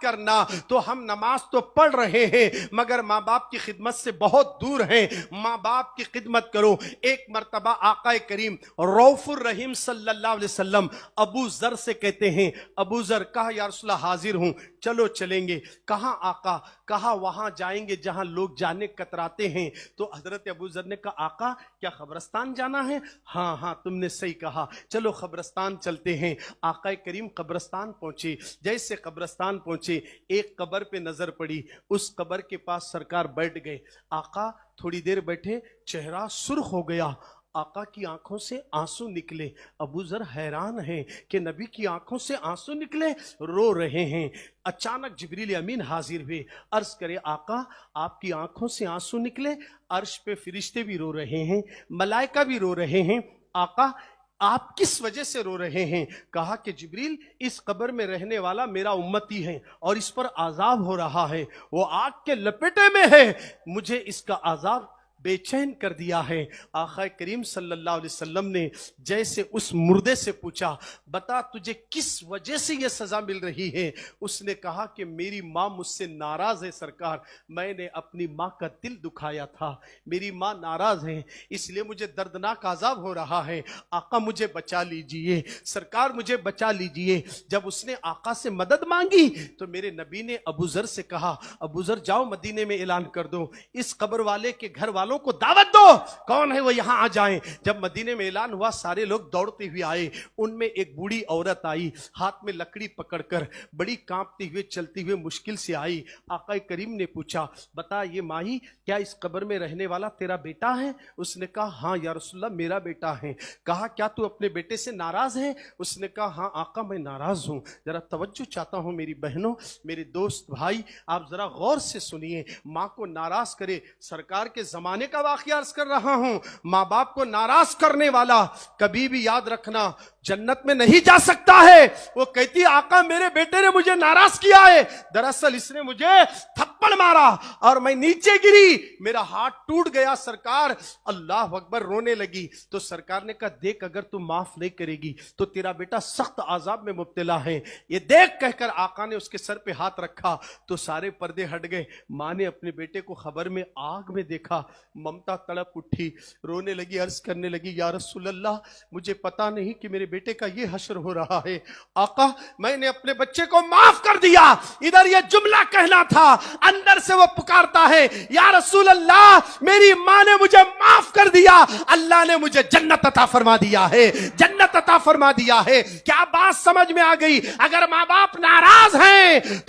करना। तो हम नमाज तो पढ़ रहे हैं मगर माँ बाप की खिदमत से बहुत दूर हैं। माँ बाप की खिदमत करो। एक मर्तबा आकाए करीम रऊफुर रहीम सल्लल्लाहु अलैहि वसल्लम अबू जर से कहते हैं, अबू जर, कहा या रसूलल्लाह हाजिर हूं, चलो चलेंगे। कहाँ आका? कहा वहां जाएंगे जहां लोग जाने कतराते हैं। तो हजरत अबू जर ने कहा आका क्या कब्रिस्तान जाना है? हाँ हाँ तुमने सही कहा, चलो कब्रिस्तान चलते हैं। आकाए करीम कब्रिस्तान पहुंचे। जैसे कब्रिस्तान पहुंचे एक कब्र पे नजर पड़ी, उस कब्र के पास सरकार बैठ गए। आका थोड़ी देर बैठे, चेहरा सुर्ख हो गया, आका की आंखों से आंसू निकले। अबू जर हैरान हैं कि नबी की आंखों से आंसू निकले, रो रहे हैं। अचानक जिब्रील अमीन हाजिर हुए, अर्ज करे आका आपकी आंखों से आंसू निकले, अर्श पे फरिश्ते भी रो रहे हैं, मलाइका भी रो रहे हैं, आका आप किस वजह से रो रहे हैं? कहा कि जिब्रील इस कब्र में रहने वाला मेरा उम्मती है और इस पर आजाब हो रहा है, वो आग के लपेटे में है, मुझे इसका आजाब बेचैन कर दिया है। आका करीम सल्लल्लाहु अलैहि वसल्लम ने जैसे उस मुर्दे से पूछा बता तुझे किस वजह से यह सजा मिल रही है? उसने कहा कि मेरी माँ मुझसे नाराज है सरकार, मैंने अपनी माँ का दिल दुखाया था, मेरी माँ नाराज है इसलिए मुझे दर्दनाक आजाब हो रहा है, आका मुझे बचा लीजिए, सरकार मुझे बचा लीजिए। जब उसने आका से मदद मांगी तो मेरे नबी ने अबू जर से कहा अबू जर जाओ मदीने में ऐलान कर दो, इस कब्र वाले के घर वालों को दावत दो, कौन है वो यहां आ जाएं। जब मदीने में ऐलान हुआ सारे लोग दौड़ते हुए आए। उनमें एक बूढ़ी औरत आई, हाथ में लकड़ी पकड़कर, बड़ी कांपते हुए चलते हुए मुश्किल से आई। आका करीम ने पूछा बता ये माही क्या इस कब्र में रहने वाला तेरा बेटा है? उसने कहा हाँ या रसूलल्लाह मेरा बेटा है। कहा क्या तू अपने बेटे से नाराज है? उसने कहा हाँ आका मैं नाराज हूं। जरा तवज्जो चाहता हूं मेरी बहनों, मेरे दोस्त भाई, आप जरा गौर से सुनिए। माँ को नाराज करे, सरकार के जमाने का वाकया अर्ज कर रहा हूं, माँ बाप को नाराज करने वाला कभी भी याद रखना जन्नत में नहीं जा सकता है। वो कहती आका मेरे बेटे ने मुझे नाराज किया है, दरअसल इसने मुझे थप्पड़ मारा और मैं नीचे गिरी, मेरा हाथ टूट गया सरकार। अल्लाह अकबर, रोने लगी। तो सरकार ने कहा देख अगर तू माफ नहीं करेगी तो तेरा बेटा सख्त आजाब में मुब्तला है, ये देख कहकर आका ने उसके सर पे हाथ रखा तो सारे पर्दे हट गए। मां ने अपने बेटे को खबर में आग में देखा, ममता तड़प उठी, रोने लगी, अर्ज करने लगी या रसूलल्लाह मुझे पता नहीं कि मेरे बेटे का ये हश्र हो रहा है, आका मैंने अपने बच्चे को माफ कर दिया। इधर ये जुमला कहना था, अंदर से वो पुकारता है या रसूल अल्लाह मेरी मां ने मुझे माफ कर दिया, अल्लाह ने मुझे जन्नत अता फरमा दिया है, जन्नत अता फरमा दिया है। क्या बात समझ में आ गई? अगर मां बाप नाराज हैं तो